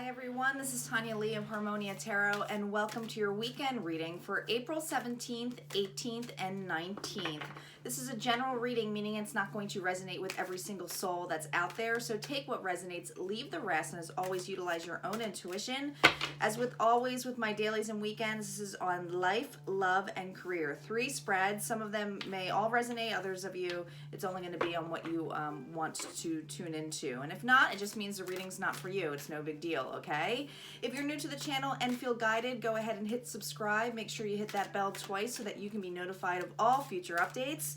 everyone, this is Tanya Lee of Harmonia Tarot, and welcome to your weekend reading for April 17th, 18th, and 19th. This is a general reading, meaning it's not going to resonate with every single soul that's out there, so take what resonates, leave the rest, and as always, utilize your own intuition. As with always with my dailies and weekends, this is on life, love, and career. 3 spreads. Some of them may all resonate, others of you, it's only going to be on what you want to tune into. And if not, it just means the reading's not for you. It's no big deal, okay? If you're new to the channel and feel guided, go ahead and hit subscribe. Make sure you hit that bell twice so that you can be notified of all future updates.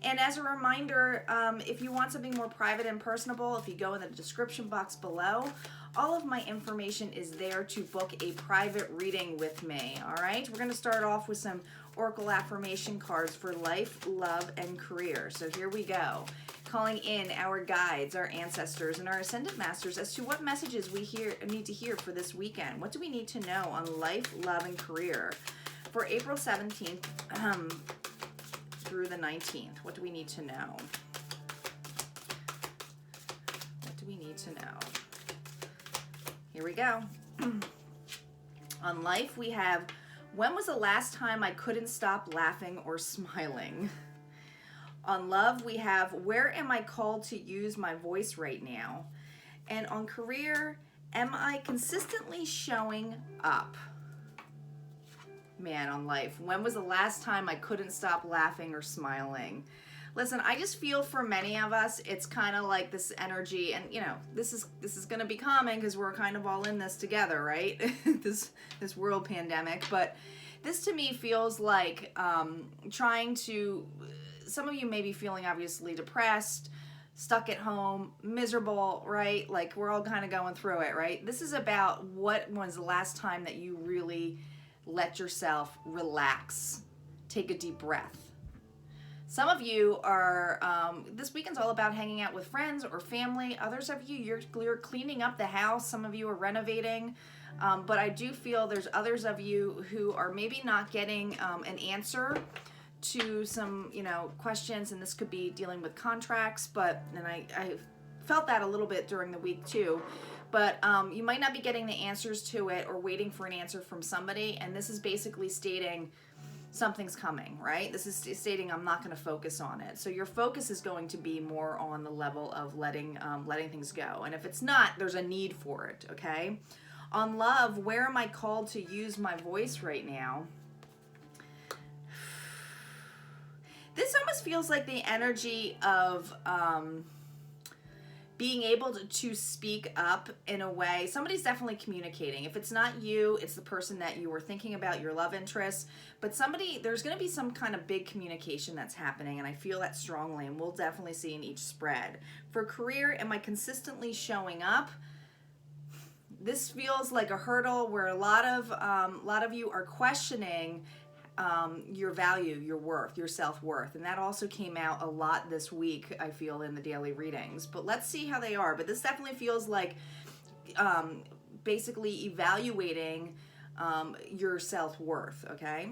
And as a reminder, if you want something more private and personable, if you go in the description box below, all of my information is there to book a private reading with me, all right? We're going to start off with some Oracle affirmation cards for life, love, and career. So here we go. Calling in our guides, our ancestors, and our ascended masters as to what messages we need to hear for this weekend. What do we need to know on life, love, and career for April 17th through the 19th? What do we need to know? What do we need to know? Here we go. On life, we have, when was the last time I couldn't stop laughing or smiling? On love, we have, where am I called to use my voice right now? And on career, am I consistently showing up? Man, on life, when was the last time I couldn't stop laughing or smiling? Listen, I just feel for many of us, it's kind of like this energy, and you know, this is going to be common because we're kind of all in this together, right? this world pandemic, but this to me feels like trying to. Some of you may be feeling obviously depressed, stuck at home, miserable, right? Like we're all kind of going through it, right? This is about what was the last time that you really let yourself relax, take a deep breath. Some of you are, this weekend's all about hanging out with friends or family. Others of you, you're cleaning up the house. Some of you are renovating. But I do feel there's others of you who are maybe not getting an answer to some, questions, and this could be dealing with contracts, and I felt that a little bit during the week too, but you might not be getting the answers to it or waiting for an answer from somebody, and this is basically stating something's coming, right? This is stating I'm not going to focus on it. So your focus is going to be more on the level of letting things go, and if it's not, there's a need for it, okay? On love, where am I called to use my voice right now? This almost feels like the energy of being able to speak up in a way. Somebody's definitely communicating. If it's not you, it's the person that you were thinking about, your love interest. But there's going to be some kind of big communication that's happening, and I feel that strongly, and we'll definitely see in each spread. For career, am I consistently showing up? This feels like a hurdle where a lot of you are questioning your value, your worth, your self-worth. And that also came out a lot this week, I feel, in the daily readings. But let's see how they are. But this definitely feels like basically evaluating your self-worth, okay?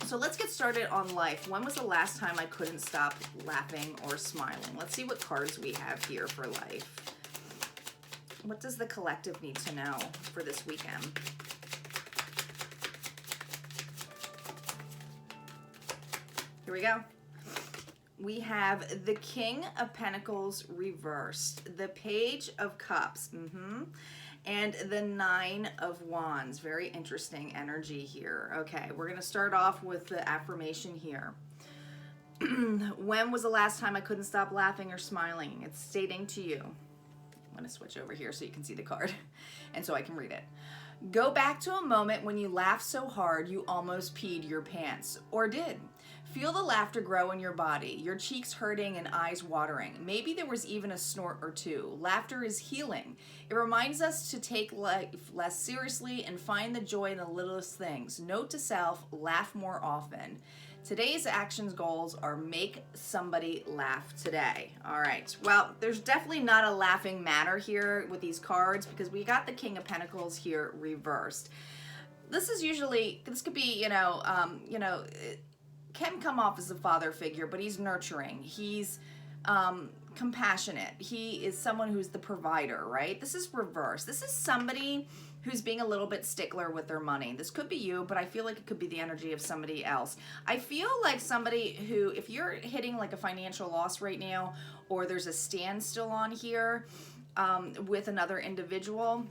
So let's get started on life. When was the last time I couldn't stop laughing or smiling? Let's see what cards we have here for life. What does the collective need to know for this weekend? Here we go. We have the King of Pentacles reversed, the Page of Cups, and the 9 of Wands. Very interesting energy here. Okay, we're going to start off with the affirmation here. When was the last time I couldn't stop laughing or smiling? It's stating to you. I'm going to switch over here so you can see the card and so I can read it. Go back to a moment when you laughed so hard you almost peed your pants, or did. Feel the laughter grow in your body, your cheeks hurting and eyes watering. Maybe there was even a snort or two. Laughter is healing. It reminds us to take life less seriously and find the joy in the littlest things. Note to self, laugh more often. Today's actions goals are make somebody laugh today. All right. Well, there's definitely not a laughing matter here with these cards because we got the King of Pentacles here reversed. This could be, can come off as a father figure, but he's nurturing. He's compassionate. He is someone who's the provider, right? This is reverse. This is somebody who's being a little bit stickler with their money. This could be you, but I feel like it could be the energy of somebody else. I feel like somebody who, if you're hitting like a financial loss right now, or there's a standstill on here with another individual,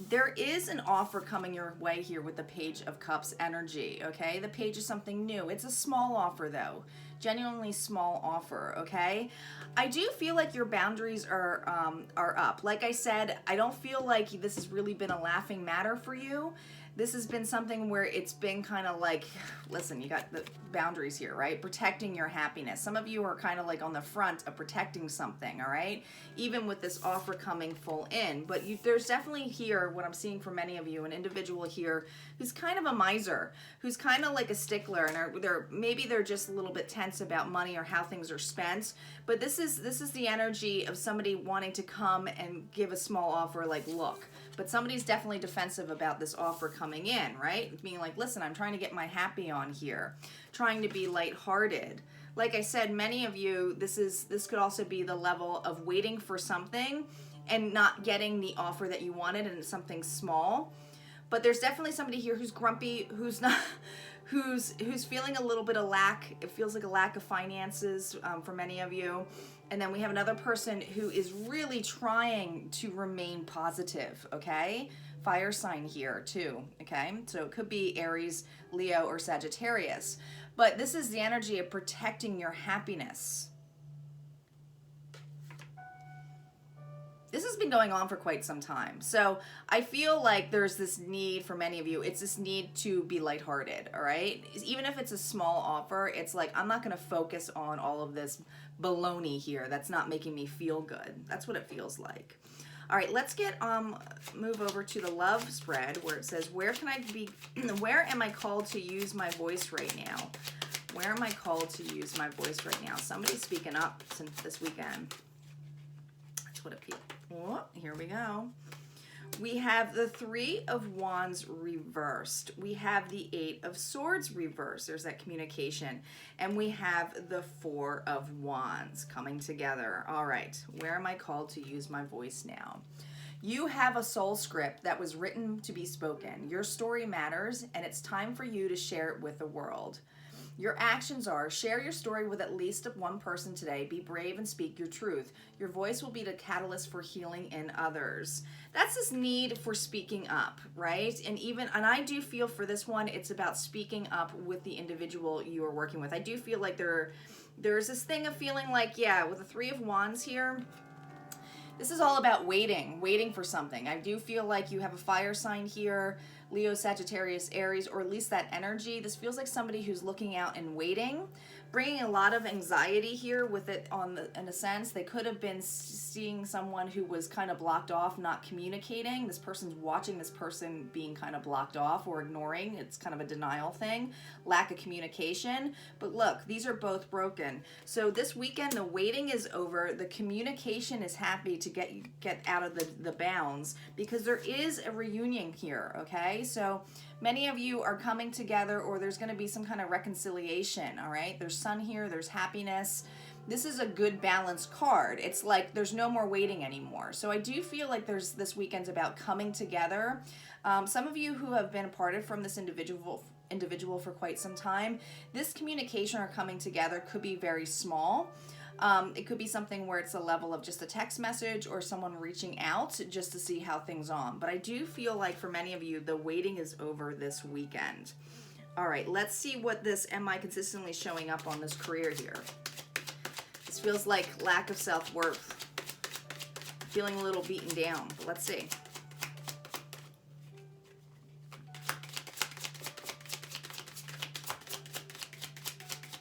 there is an offer coming your way here with the Page of Cups energy, okay? The Page is something new. It's a small offer though. Genuinely small offer, okay? I do feel like your boundaries are up. Like I said, I don't feel like this has really been a laughing matter for you. This has been something where it's been kind of like, listen, you got the boundaries here, right? Protecting your happiness. Some of you are kind of like on the front of protecting something, all right? Even with this offer coming full in. But there's definitely here, what I'm seeing for many of you, an individual here who's kind of a miser, who's kind of like a stickler, and maybe they're just a little bit tense about money or how things are spent. But this is the energy of somebody wanting to come and give a small offer like, look. But somebody's definitely defensive about this offer coming in, right? Being like, listen, I'm trying to get my happy on here, trying to be lighthearted. Like I said, many of you, this could also be the level of waiting for something and not getting the offer that you wanted, and it's something small. But there's definitely somebody here who's grumpy, who's not, who's feeling a little bit of lack. It feels like a lack of finances for many of you. And then we have another person who is really trying to remain positive, okay? Fire sign here too, okay? So it could be Aries, Leo, or Sagittarius. But this is the energy of protecting your happiness. This has been going on for quite some time. So I feel like there's this need for many of you. It's this need to be lighthearted, all right? Even if it's a small offer, it's like, I'm not going to focus on all of this baloney here that's not making me feel good. That's what it feels like. All right, let's move over to the love spread where it says, where am I called to use my voice right now? Where am I called to use my voice right now? Somebody's speaking up since this weekend. That's what it feels. Oh, here we go. We have the Three of Wands reversed. We have the Eight of Swords reversed. There's that communication. And we have the Four of Wands coming together. All right, where am I called to use my voice now? You have a soul script that was written to be spoken. Your story matters, and it's time for you to share it with the world. Your actions are, share your story with at least one person today. Be brave and speak your truth. Your voice will be the catalyst for healing in others. That's this need for speaking up, right? And I do feel for this one, it's about speaking up with the individual you are working with. I do feel like there's this thing of feeling like, yeah, with the Three of Wands here, this is all about waiting for something. I do feel like you have a fire sign here, Leo, Sagittarius, Aries, or at least that energy. This feels like somebody who's looking out and waiting, bringing a lot of anxiety here with it in a sense. They could have been seeing someone who was kind of blocked off, not communicating. This person's watching this person being kind of blocked off or ignoring. It's kind of a denial thing, lack of communication. But look, these are both broken. So this weekend, the waiting is over. The communication is happy to get out of the bounds because there is a reunion here, okay? So many of you are coming together, or there's going to be some kind of reconciliation, all right? There's sun here, there's happiness. This is a good balanced card. It's like there's no more waiting anymore. So I do feel like this weekend's about coming together. Some of you who have been parted from this individual for quite some time, this communication or coming together could be very small. It could be something where it's a level of just a text message or someone reaching out just to see how things on. But I do feel like for many of you, the waiting is over this weekend. All right, let's see what this am I consistently showing up on this career here. This feels like lack of self-worth. Feeling a little beaten down, but let's see.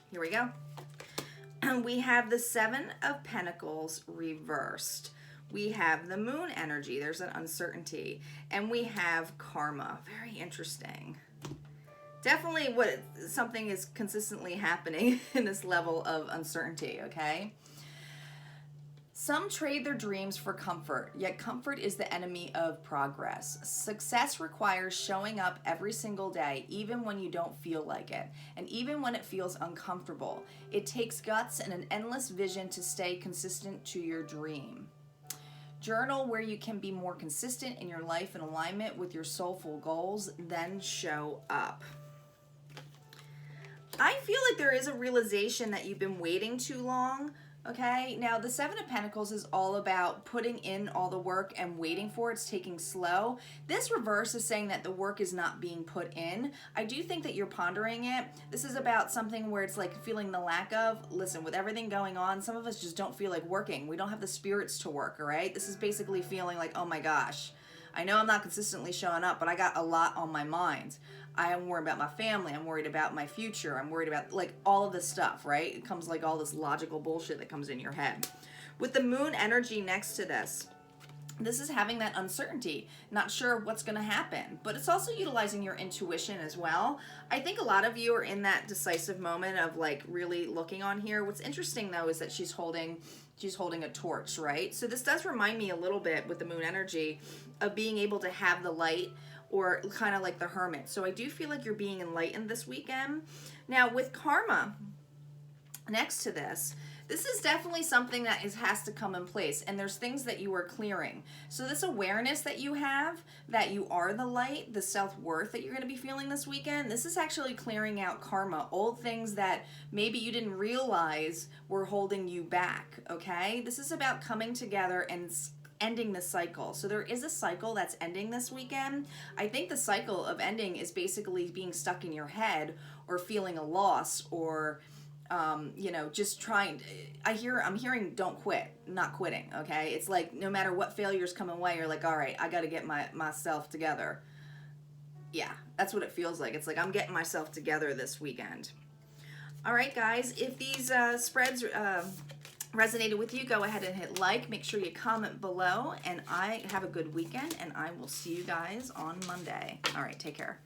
Here we go. We have the Seven of Pentacles reversed. We have the Moon energy. There's an uncertainty. And we have karma. Very interesting. Definitely something is consistently happening in this level of uncertainty, okay? Some trade their dreams for comfort, yet comfort is the enemy of progress. Success requires showing up every single day, even when you don't feel like it, and even when it feels uncomfortable. It takes guts and an endless vision to stay consistent to your dream. Journal where you can be more consistent in your life in alignment with your soulful goals, then show up. I feel like there is a realization that you've been waiting too long. Okay, now the Seven of Pentacles is all about putting in all the work and waiting for it. It's taking slow. This reverse is saying that the work is not being put in. I do think that you're pondering it. This is about something where it's like feeling the lack of. Listen, with everything going on, some of us just don't feel like working. We don't have the spirits to work, all right? This is basically feeling like, oh my gosh, I know I'm not consistently showing up, but I got a lot on my mind. I am worried about my family. I'm worried about my future. I'm worried about like all of this stuff, right? It comes like all this logical bullshit that comes in your head. With the moon energy next to this is having that uncertainty, not sure what's going to happen, but it's also utilizing your intuition as well. I think a lot of you are in that decisive moment of like really looking on here. What's interesting though is that she's holding a torch, right? So this does remind me a little bit with the moon energy of being able to have the light, or kind of like the hermit. So I do feel like you're being enlightened this weekend. Now with karma next to this is definitely something that has to come in place, and there's things that you are clearing. So this awareness that you have, that you are the light, the self-worth that you're going to be feeling this weekend, this is actually clearing out karma, old things that maybe you didn't realize were holding you back, okay? This is about coming together and ending the cycle. So there is a cycle that's ending this weekend. I think the cycle of ending is basically being stuck in your head or feeling a loss, or just trying. I'm hearing don't quit, not quitting, okay? It's like no matter what failures come away, you're like, all right, I got to get myself together. Yeah, that's what it feels like. It's like I'm getting myself together this weekend. All right, guys, if these spreads resonated with you, go ahead and hit like. Make sure you comment below, and I have a good weekend, and I will see you guys on Monday. All right, take care.